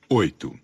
8.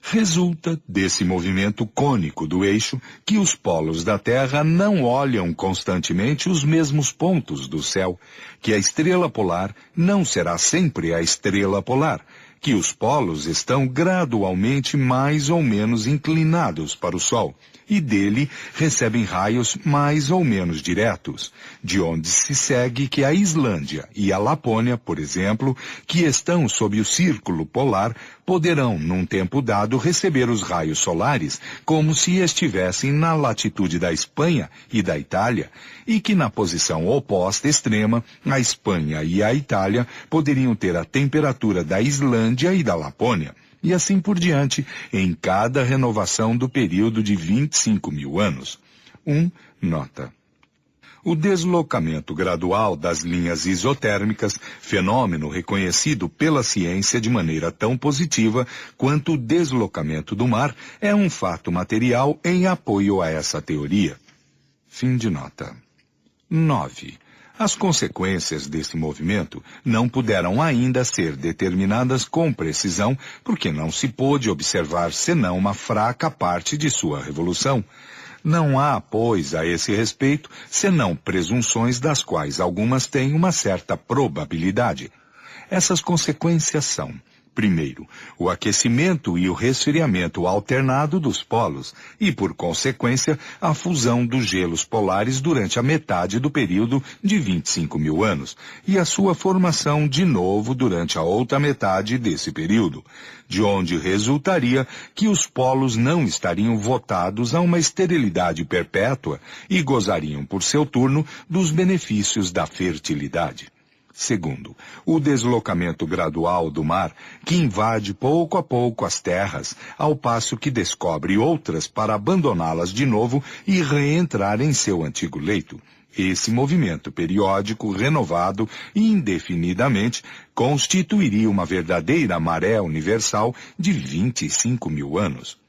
Resulta desse movimento cônico do eixo que os polos da Terra não olham constantemente os mesmos pontos do céu, que a estrela polar não será sempre a estrela polar, que os polos estão gradualmente mais ou menos inclinados para o Sol, e dele recebem raios mais ou menos diretos, de onde se segue que a Islândia e a Lapônia, por exemplo, que estão sob o círculo polar, poderão, num tempo dado, receber os raios solares como se estivessem na latitude da Espanha e da Itália, e que na posição oposta extrema, a Espanha e a Itália poderiam ter a temperatura da Islândia e da Lapônia, e assim por diante, em cada renovação do período de 25 mil anos. Nota. O deslocamento gradual das linhas isotérmicas, fenômeno reconhecido pela ciência de maneira tão positiva quanto o deslocamento do mar, é um fato material em apoio a essa teoria. Fim de nota. 9. As consequências desse movimento não puderam ainda ser determinadas com precisão, porque não se pôde observar senão uma fraca parte de sua revolução. Não há, pois, a esse respeito, senão presunções das quais algumas têm uma certa probabilidade. Essas consequências são: primeiro, o aquecimento e o resfriamento alternado dos polos e, por consequência, a fusão dos gelos polares durante a metade do período de 25 mil anos e a sua formação de novo durante a outra metade desse período, de onde resultaria que os polos não estariam votados a uma esterilidade perpétua e gozariam, por seu turno, dos benefícios da fertilidade. Segundo, o deslocamento gradual do mar, que invade pouco a pouco as terras, ao passo que descobre outras para abandoná-las de novo e reentrar em seu antigo leito. Esse movimento periódico, renovado indefinidamente, constituiria uma verdadeira maré universal de 25 mil anos.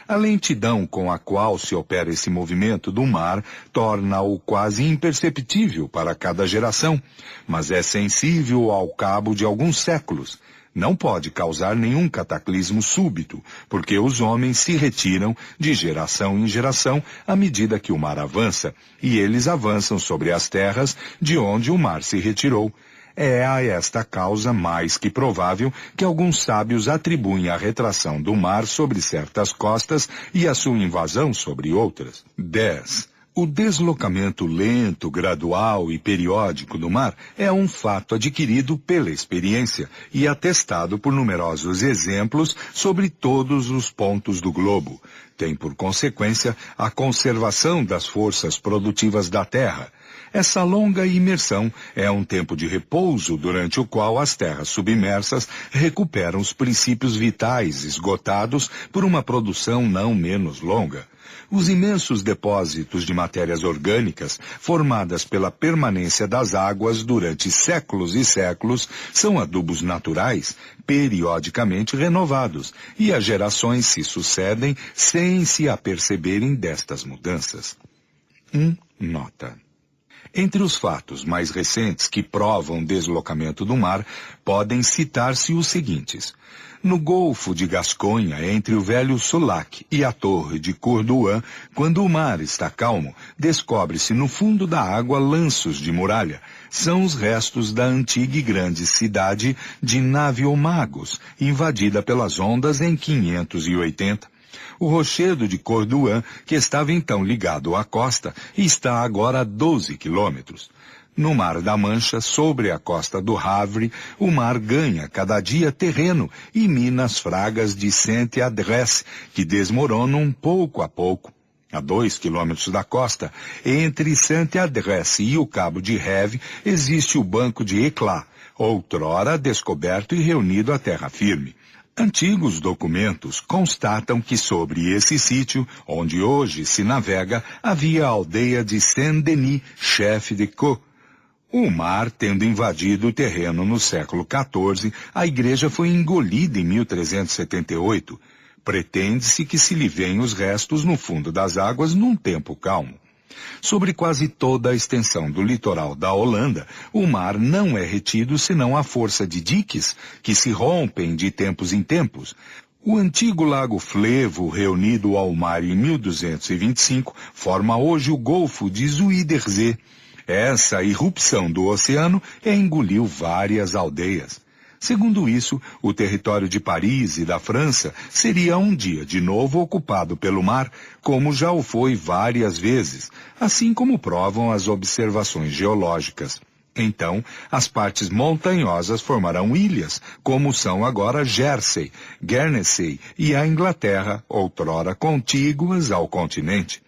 A lentidão com a qual se opera esse movimento do mar torna-o quase imperceptível para cada geração, mas é sensível ao cabo de alguns séculos. Não pode causar nenhum cataclismo súbito, porque os homens se retiram de geração em geração à medida que o mar avança, e eles avançam sobre as terras de onde o mar se retirou. É a esta causa mais que provável que alguns sábios atribuem a retração do mar sobre certas costas e a sua invasão sobre outras. 10. O deslocamento lento, gradual e periódico do mar é um fato adquirido pela experiência e atestado por numerosos exemplos sobre todos os pontos do globo. Tem por consequência a conservação das forças produtivas da Terra. Essa longa imersão é um tempo de repouso durante o qual as terras submersas recuperam os princípios vitais esgotados por uma produção não menos longa. Os imensos depósitos de matérias orgânicas, formadas pela permanência das águas durante séculos e séculos, são adubos naturais, periodicamente renovados, e as gerações se sucedem sem se aperceberem destas mudanças. Nota. Entre os fatos mais recentes que provam deslocamento do mar, podem citar-se os seguintes. No Golfo de Gasconha, entre o velho Sulac e a torre de Corduan, quando o mar está calmo, descobre-se no fundo da água lanços de muralha. São os restos da antiga e grande cidade de Naviomagos, invadida pelas ondas em 580. O rochedo de Corduan, que estava então ligado à costa, está agora a 12 quilômetros. No Mar da Mancha, sobre a costa do Havre, o mar ganha cada dia terreno e mina as fragas de Saint-Adresse, que desmoronam pouco a pouco. A 2 quilômetros da costa, entre Saint-Adresse e o Cabo de Reve, existe o Banco de Eclat, outrora descoberto e reunido à terra firme. Antigos documentos constatam que sobre esse sítio, onde hoje se navega, havia a aldeia de Saint-Denis, chefe de Caux. O mar tendo invadido o terreno no século XIV, a igreja foi engolida em 1378. Pretende-se que se lhe veem os restos no fundo das águas num tempo calmo. Sobre quase toda a extensão do litoral da Holanda, o mar não é retido senão à força de diques que se rompem de tempos em tempos. O antigo lago Flevo, reunido ao mar em 1225, forma hoje o Golfo de Zuiderzee. Essa irrupção do oceano engoliu várias aldeias. Segundo isso, o território de Paris e da França seria um dia de novo ocupado pelo mar, como já o foi várias vezes, assim como provam as observações geológicas. Então, as partes montanhosas formarão ilhas, como são agora Jersey, Guernsey e a Inglaterra, outrora contíguas ao continente.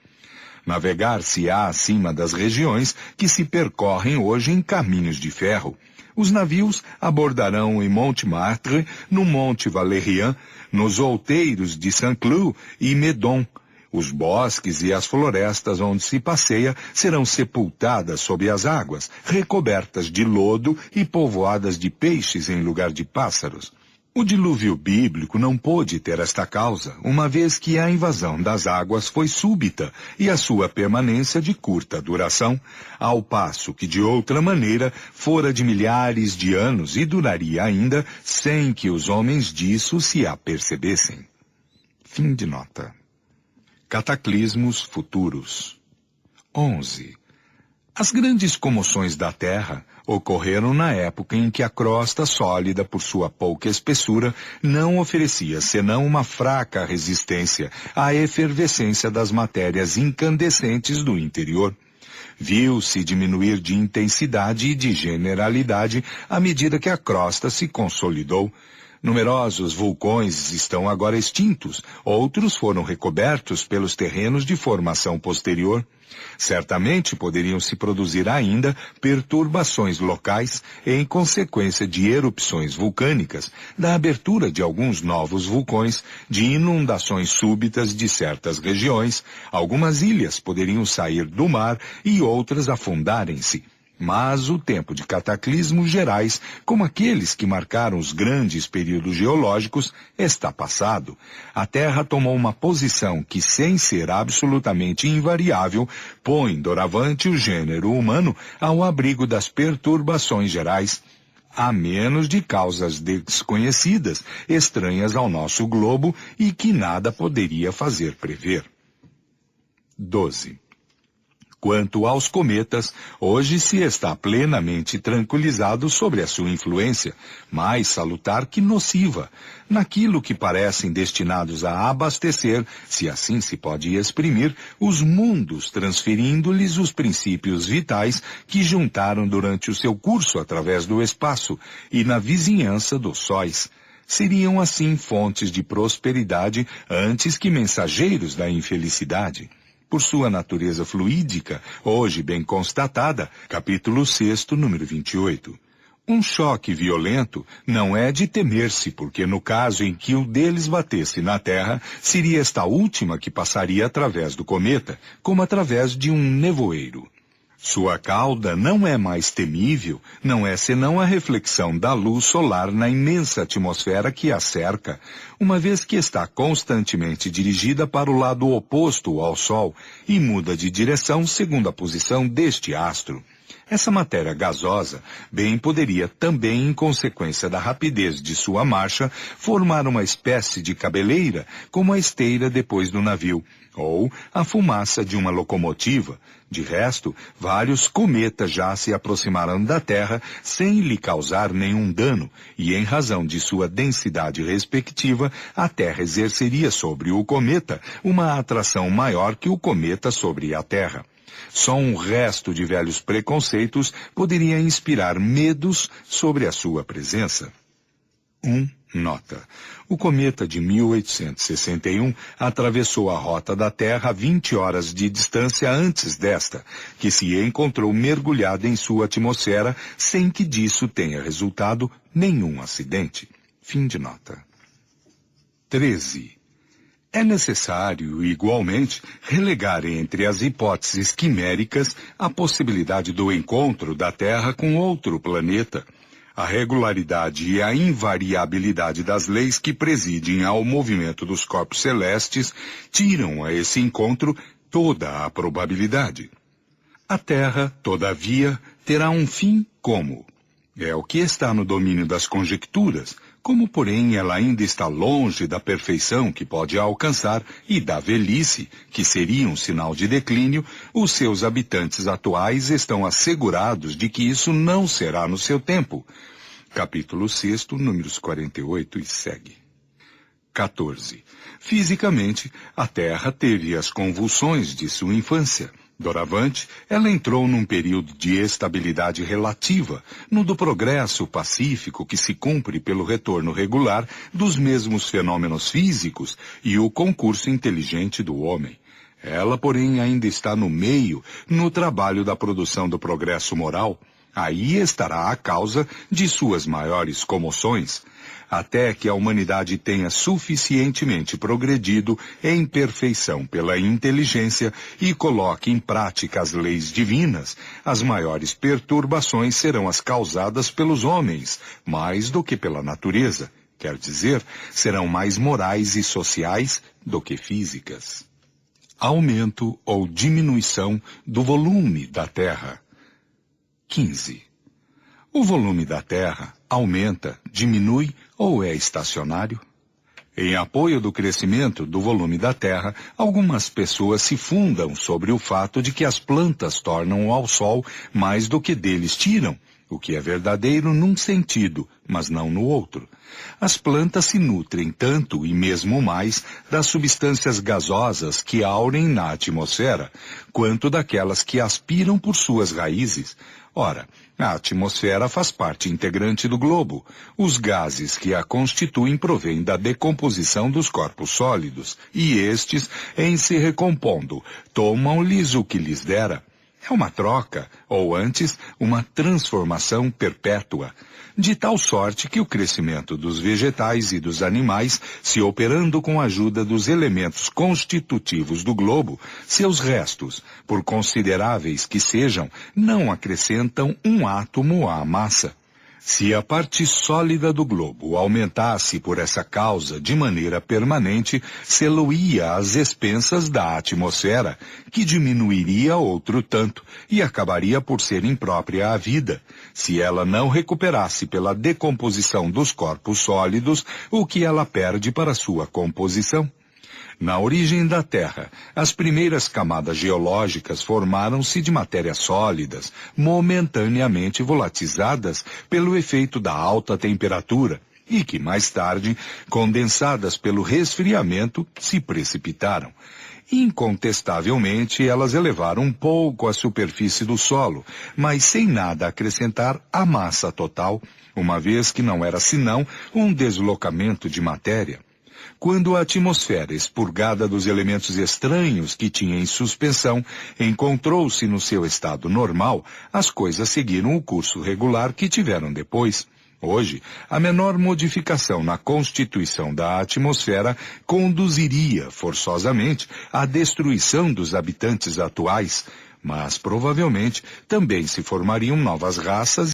Navegar-se-á acima das regiões que se percorrem hoje em caminhos de ferro. Os navios abordarão em Montmartre, no Monte Valérien, nos outeiros de Saint-Cloud e Meudon. Os bosques e as florestas onde se passeia serão sepultadas sob as águas, recobertas de lodo e povoadas de peixes em lugar de pássaros. O dilúvio bíblico não pôde ter esta causa, uma vez que a invasão das águas foi súbita e a sua permanência de curta duração, ao passo que de outra maneira fora de milhares de anos e duraria ainda sem que os homens disso se apercebessem. Fim de nota. Cataclismos futuros. 11. As grandes comoções da Terra ocorreram na época em que a crosta sólida, por sua pouca espessura, não oferecia senão uma fraca resistência à efervescência das matérias incandescentes do interior. Viu-se diminuir de intensidade e de generalidade à medida que a crosta se consolidou. Numerosos vulcões estão agora extintos, outros foram recobertos pelos terrenos de formação posterior. Certamente poderiam se produzir ainda perturbações locais em consequência de erupções vulcânicas, da abertura de alguns novos vulcões, de inundações súbitas de certas regiões. Algumas ilhas poderiam sair do mar e outras afundarem-se. Mas o tempo de cataclismos gerais, como aqueles que marcaram os grandes períodos geológicos, está passado. A Terra tomou uma posição que, sem ser absolutamente invariável, põe doravante o gênero humano ao abrigo das perturbações gerais, a menos de causas desconhecidas, estranhas ao nosso globo e que nada poderia fazer prever. 12. Quanto aos cometas, hoje se está plenamente tranquilizado sobre a sua influência, mais salutar que nociva, naquilo que parecem destinados a abastecer, se assim se pode exprimir, os mundos, transferindo-lhes os princípios vitais que juntaram durante o seu curso através do espaço e na vizinhança dos sóis. Seriam assim fontes de prosperidade antes que mensageiros da infelicidade. Por sua natureza fluídica, hoje bem constatada, capítulo 6, número 28. Um choque violento não é de temer-se, porque no caso em que o deles batesse na Terra, seria esta última que passaria através do cometa, como através de um nevoeiro. Sua cauda não é mais temível, não é senão a reflexão da luz solar na imensa atmosfera que a cerca, uma vez que está constantemente dirigida para o lado oposto ao Sol e muda de direção segundo a posição deste astro. Essa matéria gasosa bem poderia também, em consequência da rapidez de sua marcha, formar uma espécie de cabeleira, como a esteira depois do navio, ou a fumaça de uma locomotiva. De resto, vários cometas já se aproximaram da Terra sem lhe causar nenhum dano, e em razão de sua densidade respectiva, a Terra exerceria sobre o cometa uma atração maior que o cometa sobre a Terra. Só um resto de velhos preconceitos poderia inspirar medos sobre a sua presença. 1. Nota. O cometa de 1861 atravessou a rota da Terra a 20 horas de distância antes desta, que se encontrou mergulhada em sua atmosfera sem que disso tenha resultado nenhum acidente. Fim de nota. 13. É necessário, igualmente, relegar entre as hipóteses quiméricas a possibilidade do encontro da Terra com outro planeta. A regularidade e a invariabilidade das leis que presidem ao movimento dos corpos celestes tiram a esse encontro toda a probabilidade. A Terra, todavia, terá um fim como? É o que está no domínio das conjecturas, Como, porém, ela ainda está longe da perfeição que pode alcançar e da velhice, que seria um sinal de declínio, os seus habitantes atuais estão assegurados de que isso não será no seu tempo. Capítulo 6, números 48 e segue. 14. Fisicamente, a Terra teve as convulsões de sua infância. Doravante, ela entrou num período de estabilidade relativa, no do progresso pacífico que se cumpre pelo retorno regular dos mesmos fenômenos físicos e o concurso inteligente do homem. Ela, porém, ainda está no meio, no trabalho da produção do progresso moral. Aí estará a causa de suas maiores comoções, até que a humanidade tenha suficientemente progredido em perfeição pela inteligência e coloque em prática as leis divinas. As maiores perturbações serão as causadas pelos homens, mais do que pela natureza. Quer dizer, serão mais morais e sociais do que físicas. Aumento ou diminuição do volume da Terra. 15. O volume da Terra aumenta, diminui ou é estacionário? Em apoio do crescimento do volume da Terra, algumas pessoas se fundam sobre o fato de que as plantas tornam ao Sol mais do que deles tiram, o que é verdadeiro num sentido, mas não no outro. As plantas se nutrem tanto e mesmo mais das substâncias gasosas que aurem na atmosfera, quanto daquelas que aspiram por suas raízes. Ora, a atmosfera faz parte integrante do globo. Os gases que a constituem provêm da decomposição dos corpos sólidos, e estes, em se recompondo, tomam-lhes o que lhes dera. É uma troca, ou antes, uma transformação perpétua, de tal sorte que o crescimento dos vegetais e dos animais, se operando com a ajuda dos elementos constitutivos do globo, seus restos, por consideráveis que sejam, não acrescentam um átomo à massa. Se a parte sólida do globo aumentasse por essa causa de maneira permanente, sê-lo-ia às expensas da atmosfera, que diminuiria outro tanto e acabaria por ser imprópria à vida, se ela não recuperasse pela decomposição dos corpos sólidos o que ela perde para sua composição. Na origem da Terra, as primeiras camadas geológicas formaram-se de matérias sólidas, momentaneamente volatizadas pelo efeito da alta temperatura, e que mais tarde, condensadas pelo resfriamento, se precipitaram. Incontestavelmente, elas elevaram um pouco a superfície do solo, mas sem nada acrescentar à massa total, uma vez que não era senão um deslocamento de matéria. Quando a atmosfera, expurgada dos elementos estranhos que tinha em suspensão, encontrou-se no seu estado normal, as coisas seguiram o curso regular que tiveram depois. Hoje, a menor modificação na constituição da atmosfera conduziria, forçosamente, à destruição dos habitantes atuais, mas provavelmente também se formariam novas raças